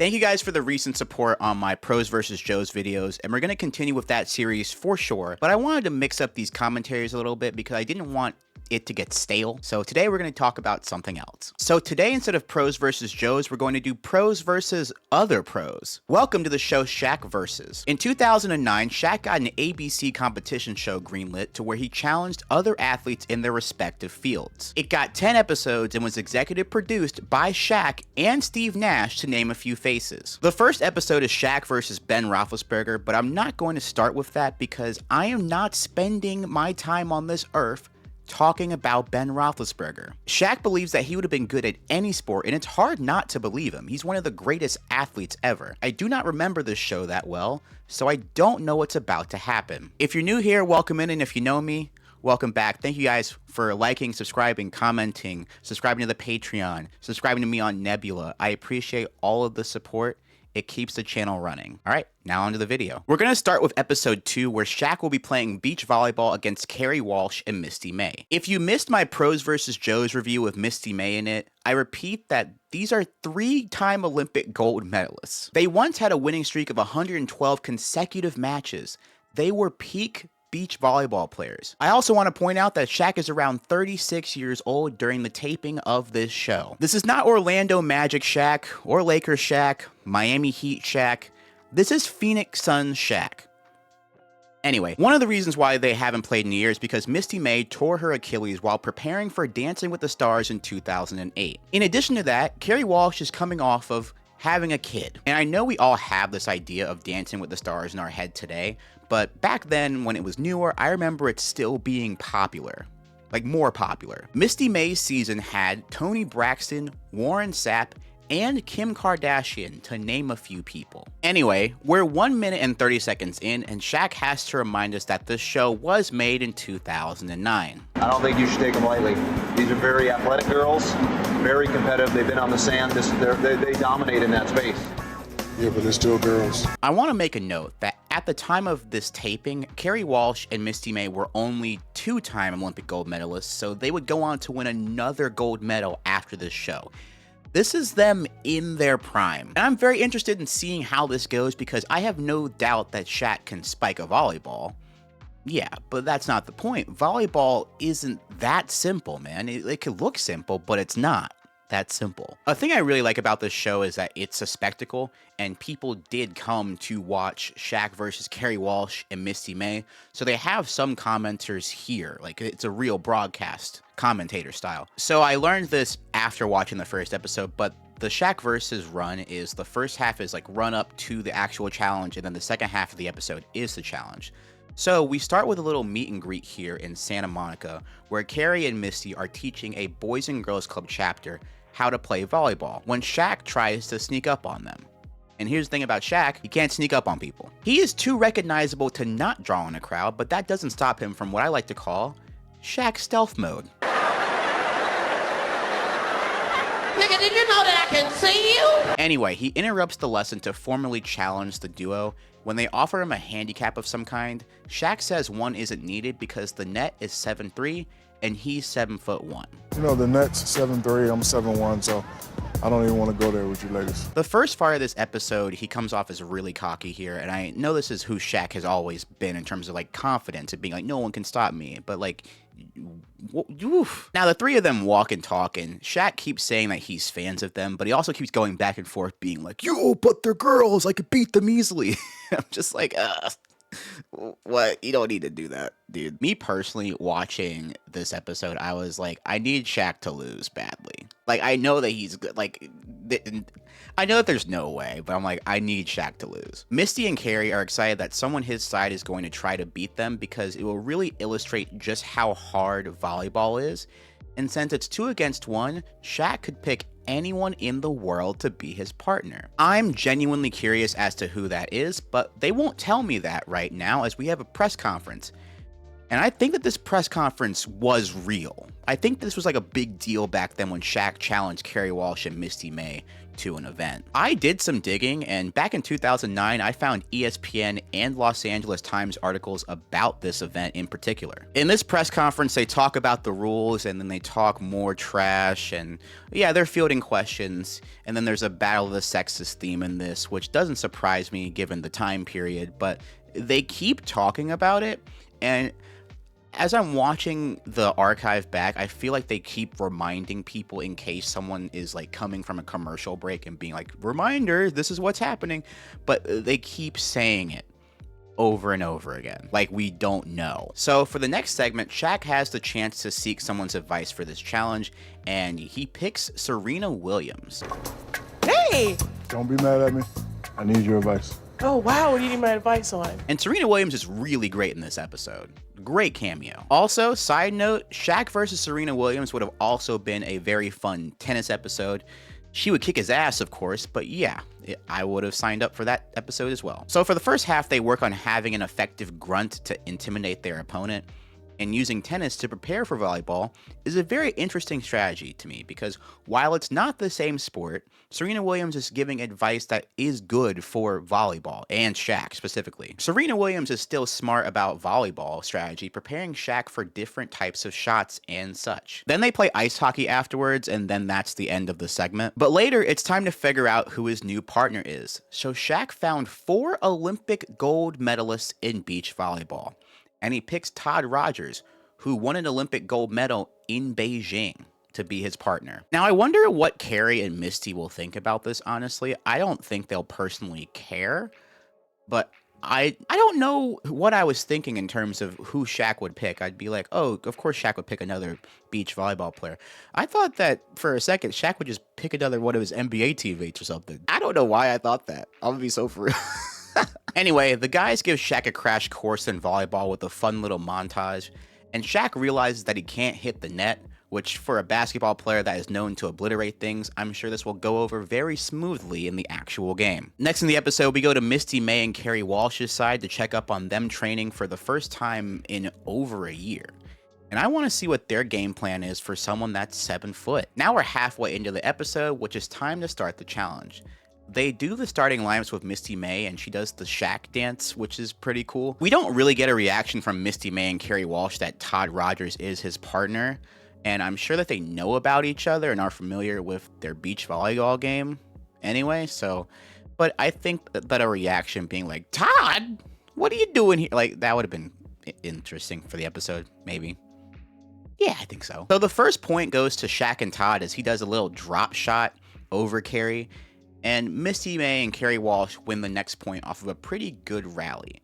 Thank you guys for the recent support on my Pros vs. Joes videos, and we're going to continue with that series for sure, but I wanted to mix up these commentaries a little bit because I didn't want it to get stale. So today we're going to talk about something else. So today, instead of Pros vs. Joes, we're going to do Pros versus other pros. Welcome to the show Shaq Versus. In 2009, Shaq got an ABC competition show greenlit to where he challenged other athletes in their respective fields. It got 10 episodes and was executive produced by Shaq and Steve Nash, to name a few faces. The first episode is Shaq versus Ben Roethlisberger, but I'm not going to start with that because I am not spending my time on this earth talking about Ben Roethlisberger. Shaq believes that he would have been good at any sport, and it's hard not to believe him. He's one of the greatest athletes ever. I do not remember this show that well, so I don't know what's about to happen. If you're new here, welcome in, and if you know me, welcome back. Thank you guys for liking, subscribing, commenting, subscribing to the Patreon, subscribing to me on Nebula. I appreciate all of the support. It keeps the channel running. All right, now onto the video. We're gonna start with episode 2, where Shaq will be playing beach volleyball against Kerri Walsh and Misty May. If you missed my Pros vs. Joes review with Misty May in it, I repeat that these are 3-time Olympic gold medalists. They once had a winning streak of 112 consecutive matches. They were peak beach volleyball players. I also want to point out that Shaq is around 36 years old during the taping of this show. This is not Orlando Magic Shaq or Lakers Shaq, Miami Heat Shaq. This is Phoenix Suns Shaq. Anyway, one of the reasons why they haven't played in years is because Misty May tore her Achilles while preparing for Dancing with the Stars in 2008. In addition to that, Kerri Walsh is coming off of having a kid. And I know we all have this idea of Dancing with the Stars in our head today, but back then when it was newer, I remember it still being popular. Like more popular. Misty May's season had Toni Braxton, Warren Sapp, and Kim Kardashian, to name a few people. Anyway, we're 1 minute and 30 seconds in, and Shaq has to remind us that this show was made in 2009. I don't think you should take them lightly. These are very athletic girls, very competitive. They've been on the sand. They dominate in that space. Yeah, but they're still girls. I want to make a note that at the time of this taping, Kerri Walsh and Misty May were only 2-time Olympic gold medalists, so they would go on to win another gold medal after this show. This is them in their prime. And I'm very interested in seeing how this goes because I have no doubt that Shaq can spike a volleyball. Yeah, but that's not the point. Volleyball isn't that simple, man. It could look simple, but it's not that simple. A thing I really like about this show is that it's a spectacle, and people did come to watch Shaq versus Kerri Walsh and Misty May, so they have some commenters here. Like, it's a real broadcast commentator style. So I learned this after watching the first episode, but the Shaq versus run is, the first half is like run up to the actual challenge, and then the second half of the episode is the challenge. So we start with a little meet and greet here in Santa Monica, where Kerri and Misty are teaching a Boys and Girls Club chapter how to play volleyball when Shaq tries to sneak up on them. And here's the thing about Shaq, he can't sneak up on people. He is too recognizable to not draw in a crowd, but that doesn't stop him from what I like to call Shaq stealth mode. Nigga, did you know that I can see you? Anyway, he interrupts the lesson to formally challenge the duo. When they offer him a handicap of some kind, Shaq says one isn't needed because the net is 7'3", and he's 7'1". You know, the net's 7'3", I'm 7'1", so I don't even want to go there with you ladies. The first part of this episode, he comes off as really cocky here, and I know this is who Shaq has always been in terms of like confidence and being like, no one can stop me, but like, oof. Now the three of them walk and talk, and Shaq keeps saying that he's fans of them, but he also keeps going back and forth being like, yo, but they're girls, I could beat them easily. I'm just like, what? You don't need to do that, dude. Me personally, watching this episode, I was like, I need Shaq to lose badly. Like, I know that he's good. Like, I know that there's no way, but I'm like, I need Shaq to lose. Misty and Kerri are excited that someone his side is going to try to beat them because it will really illustrate just how hard volleyball is. And since it's 2 against 1, Shaq could pick anyone in the world to be his partner. I'm genuinely curious as to who that is, but they won't tell me that right now as we have a press conference. And I think that this press conference was real. I think this was like a big deal back then when Shaq challenged Kerry Walsh and Misty May to an event. I did some digging, and back in 2009, I found ESPN and Los Angeles Times articles about this event in particular. In this press conference, they talk about the rules, and then they talk more trash, and yeah, they're fielding questions, and then there's a battle of the sexes theme in this, which doesn't surprise me given the time period, but they keep talking about it, and as I'm watching the archive back, I feel like they keep reminding people in case someone is like coming from a commercial break and being like, reminder, this is what's happening. But they keep saying it over and over again, like we don't know. So for the next segment, Shaq has the chance to seek someone's advice for this challenge, and he picks Serena Williams. Hey! Don't be mad at me. I need your advice. Oh, wow, what do you need my advice on? And Serena Williams is really great in this episode. Great cameo. Also, side note, Shaq versus Serena Williams would have also been a very fun tennis episode. She would kick his ass, of course, but yeah, I would have signed up for that episode as well. So for the first half, they work on having an effective grunt to intimidate their opponent, and using tennis to prepare for volleyball is a very interesting strategy to me because while it's not the same sport, Serena Williams is giving advice that is good for volleyball and Shaq specifically. Serena Williams is still smart about volleyball strategy, preparing Shaq for different types of shots and such. Then they play ice hockey afterwards, and then that's the end of the segment. But later, it's time to figure out who his new partner is. So Shaq found 4 Olympic gold medalists in beach volleyball. And he picks Todd Rogers, who won an Olympic gold medal in Beijing, to be his partner. Now, I wonder what Kerry and Misty will think about this, honestly. I don't think they'll personally care, but I don't know what I was thinking in terms of who Shaq would pick. I'd be like, oh, of course Shaq would pick another beach volleyball player. I thought that for a second, Shaq would just pick another one of his NBA teammates or something. I don't know why I thought that. I'm gonna be so for real. Anyway, the guys give Shaq a crash course in volleyball with a fun little montage, and Shaq realizes that he can't hit the net, which for a basketball player that is known to obliterate things, I'm sure this will go over very smoothly in the actual game. Next in the episode, we go to Misty May and Kerry Walsh's side to check up on them training for the first time in over a year. And I want to see what their game plan is for someone that's 7 foot. Now we're halfway into the episode, which is time to start the challenge. They do the starting lineups with Misty May, and she does the Shaq dance, which is pretty cool. We don't really get a reaction from Misty May and Kerry Walsh that Todd Rogers is his partner, and I'm sure that they know about each other and are familiar with their beach volleyball game anyway, so... But I think that a reaction being like, Todd, what are you doing here? Like, that would have been interesting for the episode, maybe. Yeah, I think so. So the first point goes to Shaq and Todd as he does a little drop shot over Kerry, and Misty May and Kerry Walsh win the next point off of a pretty good rally.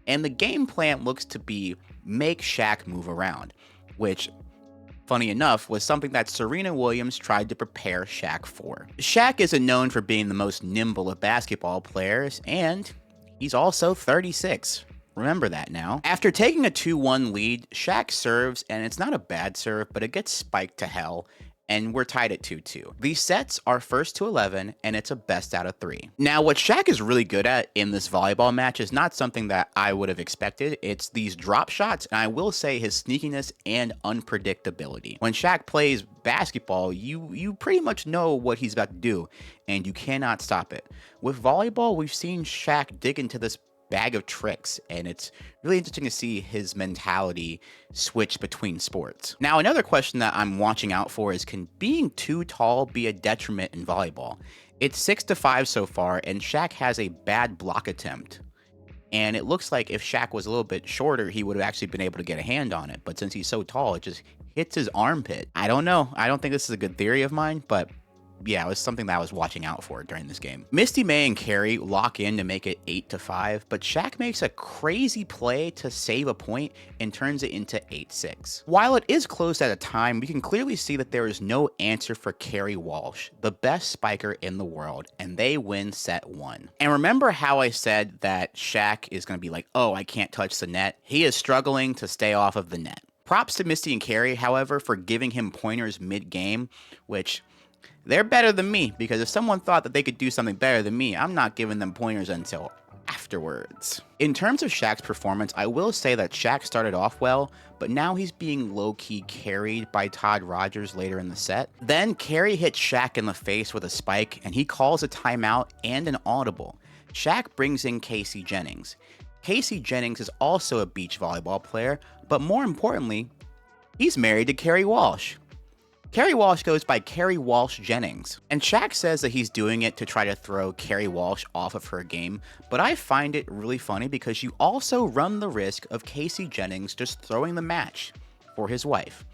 And the game plan looks to be make Shaq move around, which, funny enough, was something that Serena Williams tried to prepare Shaq for. Shaq isn't known for being the most nimble of basketball players, and he's also 36. Remember that now. After taking a 2-1 lead, Shaq serves, and it's not a bad serve, but it gets spiked to hell, and we're tied at 2-2. These sets are first to 11, and it's a best out of 3. Now, what Shaq is really good at in this volleyball match is not something that I would have expected. It's these drop shots, and I will say his sneakiness and unpredictability. When Shaq plays basketball, you pretty much know what he's about to do, and you cannot stop it. With volleyball, we've seen Shaq dig into this bag of tricks, and it's really interesting to see his mentality switch between sports. Now, another question that I'm watching out for is, can being too tall be a detriment in volleyball? It's 6-5 so far, and Shaq has a bad block attempt. And it looks like if Shaq was a little bit shorter, he would have actually been able to get a hand on it. But since he's so tall, it just hits his armpit. I don't know. I don't think this is a good theory of mine, but yeah, it was something that I was watching out for during this game. Misty May and Kerry lock in to make it 8-5, but Shaq makes a crazy play to save a point and turns it into 8-6. While it is close at a time, we can clearly see that there is no answer for Kerry Walsh, the best spiker in the world, and they win set 1. And remember how I said that Shaq is going to be like, oh, I can't touch the net? He is struggling to stay off of the net. Props to Misty and Kerry, however, for giving him pointers mid-game, which... they're better than me, because if someone thought that they could do something better than me, I'm not giving them pointers until afterwards. In terms of Shaq's performance, I will say that Shaq started off well, but now he's being low-key carried by Todd Rogers later in the set. Then Carey hits Shaq in the face with a spike, and he calls a timeout and an audible. Shaq brings in Casey Jennings. Casey Jennings is also a beach volleyball player, but more importantly, he's married to Kerri Walsh. Kerri Walsh goes by Kerri Walsh Jennings, and Shaq says that he's doing it to try to throw Kerri Walsh off of her game, but I find it really funny because you also run the risk of Casey Jennings just throwing the match for his wife,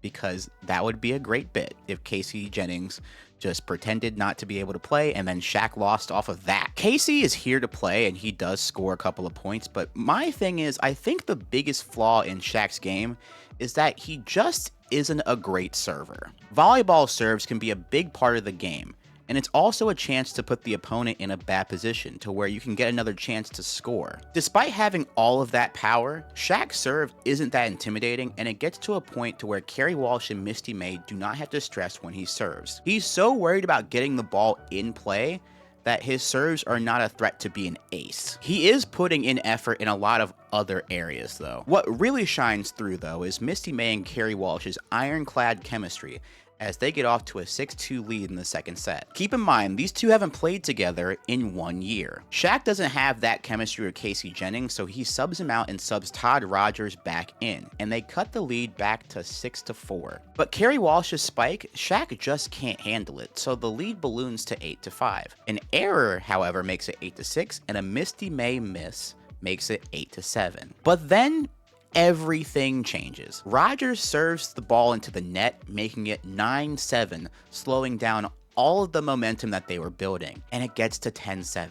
because that would be a great bit if Casey Jennings just pretended not to be able to play and then Shaq lost off of that. Casey is here to play and he does score a couple of points, but my thing is, I think the biggest flaw in Shaq's game is that he just isn't a great server. Volleyball serves can be a big part of the game, and it's also a chance to put the opponent in a bad position to where you can get another chance to score. Despite having all of that power, Shaq's serve isn't that intimidating, and it gets to a point to where Kerri Walsh and Misty May do not have to stress when he serves. He's so worried about getting the ball in play that his serves are not a threat to be an ace. He is putting in effort in a lot of other areas though. What really shines through though is Misty May and Kerri Walsh's ironclad chemistry as they get off to a 6-2 lead in the second set. Keep in mind, these two haven't played together in 1 year. Shaq doesn't have that chemistry with Casey Jennings, so he subs him out and subs Todd Rogers back in, and they cut the lead back to 6-4. But Kerri Walsh's spike, Shaq just can't handle it, so the lead balloons to 8-5. An error, however, makes it 8-6, and a Misty May miss makes it 8-7. But then everything changes. Rogers serves the ball into the net, making it 9-7, slowing down all of the momentum that they were building, and it gets to 10-7.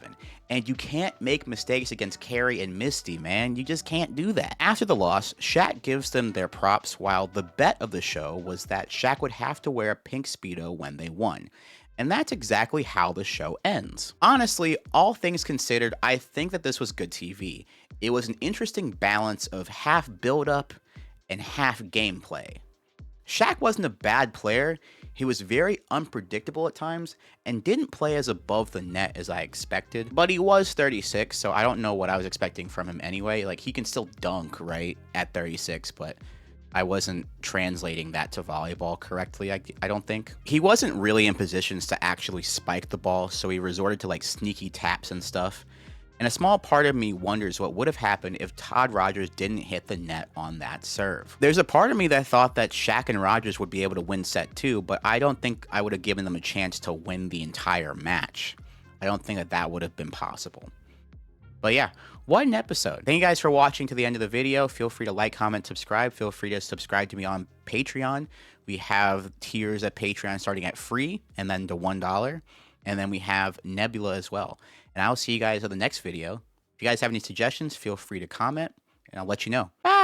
And you can't make mistakes against Kerri and Misty, man. You just can't do that. After the loss, Shaq gives them their props, while the bet of the show was that Shaq would have to wear a pink Speedo when they won. And that's exactly how the show ends. Honestly, all things considered, I think that this was good TV. It was an interesting balance of half build-up and half gameplay. Shaq wasn't a bad player, he was very unpredictable at times and didn't play as above the net as I expected, but he was 36, so I don't know what I was expecting from him anyway. Like, he can still dunk, right, at 36, but I wasn't translating that to volleyball correctly, I don't think. He wasn't really in positions to actually spike the ball, so he resorted to like sneaky taps and stuff. And a small part of me wonders what would have happened if Todd Rogers didn't hit the net on that serve. There's a part of me that thought that Shaq and Rogers would be able to win set 2, but I don't think I would have given them a chance to win the entire match. I don't think that that would have been possible. But yeah, what an episode. Thank you guys for watching to the end of the video. Feel free to like, comment, subscribe. Feel free to subscribe to me on Patreon. We have tiers at Patreon starting at free and then to $1. And then we have Nebula as well. And I'll see you guys in the next video. If you guys have any suggestions, feel free to comment and I'll let you know. Bye!